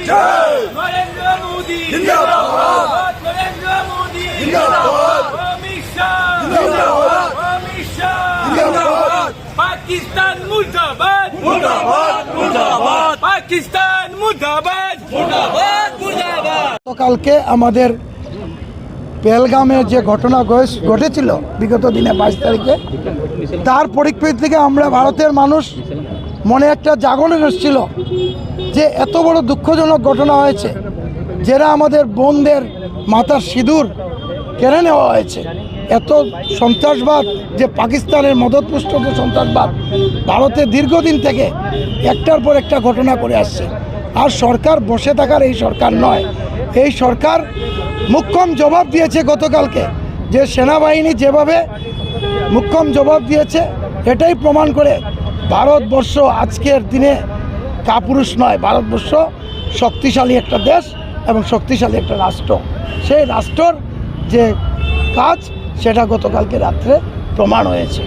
नरेंद्र मोदी जिंदाबाद, नरेंद्र मोदी जिंदाबाद, अमित शाह जिंदाबाद, अमित शाह जिंदाबाद, पाकिस्तान मुर्दाबाद मुर्दाबाद मुर्दाबाद, पाकिस्तान मुर्दाबाद मुर्दाबाद मुर्दाबाद। গতকালকে আমাদের পেহেলগামে যে ঘটনা ঘটেছিল বিগত দিনে 22 তারিখে, তার পরিপ্রেক্ষিতে থেকে আমরা ভারতের মানুষ মনে একটা জাগরণ এসেছিল যে এত বড় দুঃখজনক ঘটনা হয়েছে, যারা আমাদের বোনদের মাথার সিঁদুর কেড়ে নেওয়া হয়েছে। এত সন্ত্রাসবাদ, যে পাকিস্তানের মদতপুষ্ট যে সন্ত্রাসবাদ ভারতে দীর্ঘদিন থেকে একটার পর একটা ঘটনা করে আসছে। আর সরকার বসে থাকার এই সরকার নয়, এই সরকার মুখ্যম জবাব দিয়েছে গতকালকে। যে সেনাবাহিনী যেভাবে মুখ্যম জবাব দিয়েছে, এটাই প্রমাণ করে ভারতবর্ষ আজকের দিনে কাপুরুষ নয়। ভারতবর্ষ শক্তিশালী একটা দেশ এবং শক্তিশালী একটা রাষ্ট্র। সেই রাষ্ট্রর যে কাজ, সেটা গতকালকে রাত্রে প্রমাণ হয়েছে।